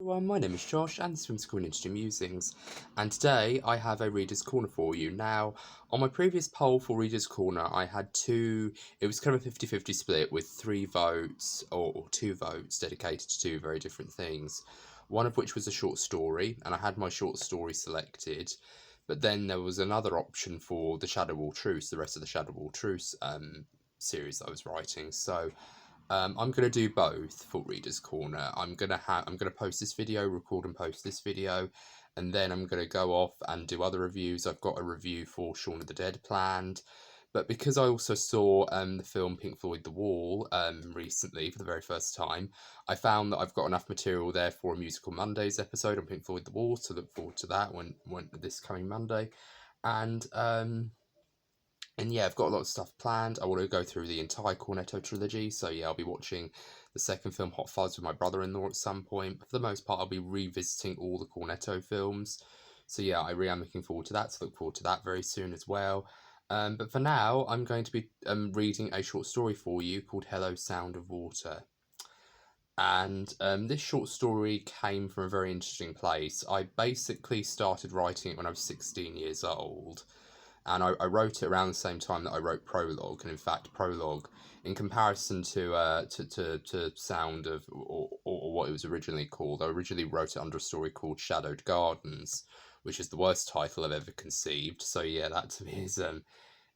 everyone, my name is Josh and this is WHIMS Hello Interesting Musings, and today I have a Reader's Corner for you. Now, on my previous poll for Reader's Corner, I had it was kind of a 50-50 split with 3 votes, or 2 votes dedicated to 2 very different things. One of which was a short story, and I had my short story selected, but then there was another option for the Shadowwall Truce, the rest of the Shadowwall Truce series that I was writing, so I'm going to do both for Reader's Corner. I'm going to post this video, record and post this video, and then I'm going to go off and do other reviews. I've got a review for Shaun of the Dead planned, but because I also saw the film Pink Floyd The Wall recently for the very first time, I found that I've got enough material there for a Musical Mondays episode on Pink Floyd The Wall, so look forward to that when this coming Monday. And yeah, I've got a lot of stuff planned. I want to go through the entire Cornetto trilogy. So yeah, I'll be watching the second film, Hot Fuzz, with my brother-in-law at some point. But for the most part, I'll be revisiting all the Cornetto films. So yeah, I really am looking forward to that. So look forward to that very soon as well. But for now, I'm going to be reading a short story for you called Hello, Sound of Water. And this short story came from a very interesting place. I basically started writing it when I was 16 years old. And I wrote it around the same time that I wrote Prologue, and in fact, Prologue, in comparison to Sound of, or what it was originally called, I originally wrote it under a story called Shadowed Gardens, which is the worst title I've ever conceived. So yeah, that to me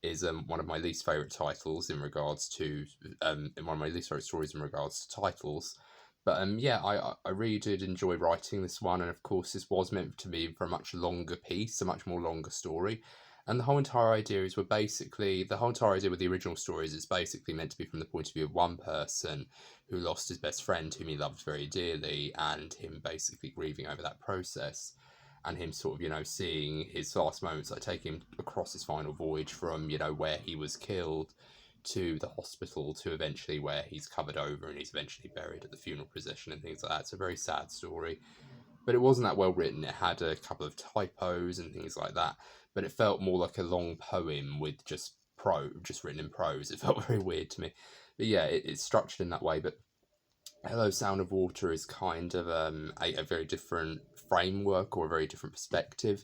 is one of my least favourite titles in regards to one of my least favourite stories in regards to titles. But yeah, I really did enjoy writing this one, and of course this was meant to be for a much longer piece, a much more longer story. And the whole entire idea with the original stories is basically meant to be from the point of view of one person who lost his best friend whom he loved very dearly, and him basically grieving over that process, and him sort of, seeing his last moments, like taking him across his final voyage from, where he was killed to the hospital to eventually where he's covered over and he's eventually buried at the funeral procession and things like that. It's a very sad story. But it wasn't that well written. It had a couple of typos and things like that. But it felt more like a long poem with just written in prose. It felt very weird to me. But yeah, it's structured in that way. But Hello, Sound of Water is kind of a very different framework or a very different perspective,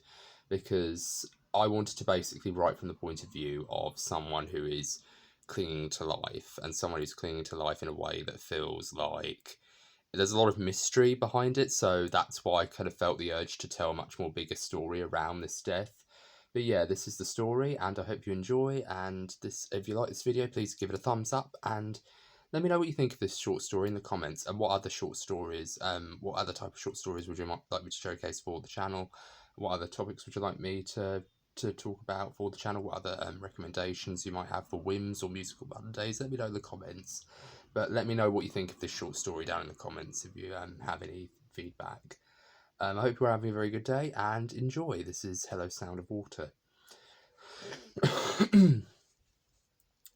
because I wanted to basically write from the point of view of someone who is clinging to life, and someone who's clinging to life in a way that feels like there's a lot of mystery behind it, so that's why I kind of felt the urge to tell a much more bigger story around this death. But yeah, this is the story, and I hope you enjoy, and if you like this video, please give it a thumbs up, and let me know what you think of this short story in the comments, and what other short stories, what other type of short stories would you like me to showcase for the channel, what other topics would you like me to talk about for the channel, what other recommendations you might have for whims or musical Mondays. Let me know in the comments. But let me know what you think of this short story down in the comments if you have any feedback. I hope you're having a very good day and enjoy. This is Hello, Sound of Water.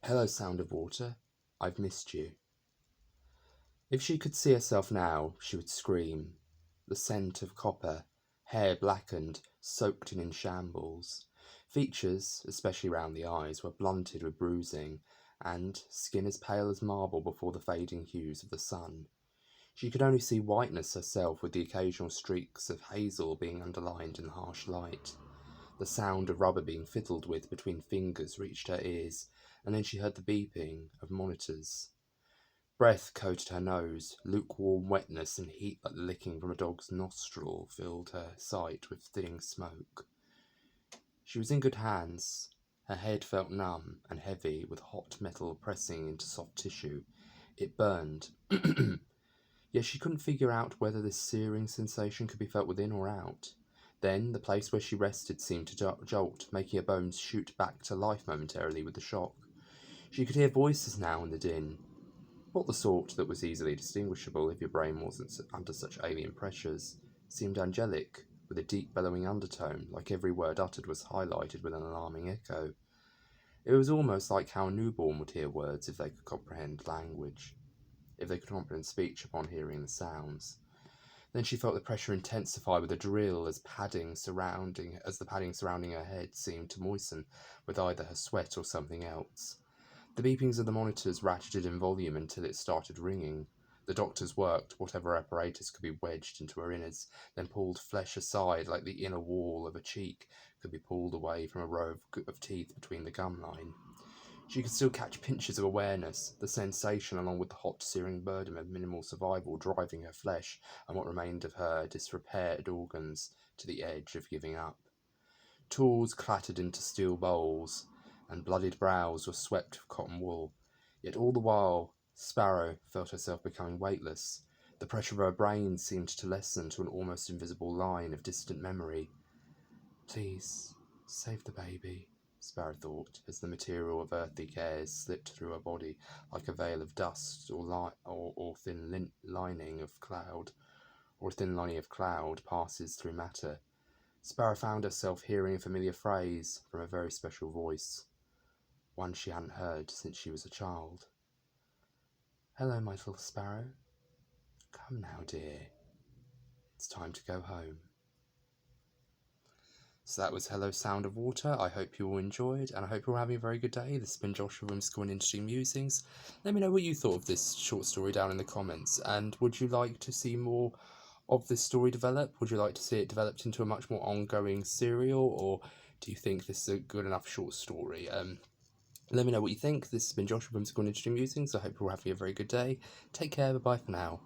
Hello, Sound of Water. I've missed you. If she could see herself now, she would scream. The scent of copper, hair blackened, soaked and in shambles. Features, especially round the eyes, were blunted with bruising, and skin as pale as marble before the fading hues of the sun. She could only see whiteness herself, with the occasional streaks of hazel being underlined in the harsh light. The sound of rubber being fiddled with between fingers reached her ears, and then she heard the beeping of monitors. Breath coated her nose, lukewarm wetness and heat like the licking from a dog's nostril filled her sight with thinning smoke. She was in good hands. Her head felt numb and heavy, with hot metal pressing into soft tissue. It burned. Yet she couldn't figure out whether this searing sensation could be felt within or out. Then the place where she rested seemed to jolt, making her bones shoot back to life momentarily with the shock. She could hear voices now in the din. Not the sort that was easily distinguishable if your brain wasn't under such alien pressures. It seemed angelic, with a deep bellowing undertone, like every word uttered was highlighted with an alarming echo. It was almost like how a newborn would hear words if they could comprehend language, if they could comprehend speech upon hearing the sounds. Then she felt the pressure intensify with a drill as the padding surrounding her head seemed to moisten with either her sweat or something else. The beepings of the monitors ratcheted in volume until it started ringing. The doctors worked whatever apparatus could be wedged into her innards, then pulled flesh aside like the inner wall of a cheek could be pulled away from a row of teeth between the gum line. She could still catch pinches of awareness, the sensation along with the hot, searing burden of minimal survival driving her flesh and what remained of her disrepaired organs to the edge of giving up. Tools clattered into steel bowls, and bloodied brows were swept with cotton wool. Yet all the while, Sparrow felt herself becoming weightless. The pressure of her brain seemed to lessen to an almost invisible line of distant memory. Please, save the baby, Sparrow thought, as the material of earthy cares slipped through her body like a veil of dust or thin lining of cloud, or a thin lining of cloud passes through matter. Sparrow found herself hearing a familiar phrase from a very special voice, one she hadn't heard since she was a child. Hello, my little sparrow. Come now, dear. It's time to go home. So that was Hello, Sound of Water. I hope you all enjoyed, and I hope you're all having a very good day. This has been Joshua from School and Interesting Musings. Let me know what you thought of this short story down in the comments, and would you like to see more of this story develop? Would you like to see it developed into a much more ongoing serial, or do you think this is a good enough short story? Let me know what you think. This has been Joshua from School and Interesting Musings. I hope you're all having a very good day. Take care. Bye-bye for now.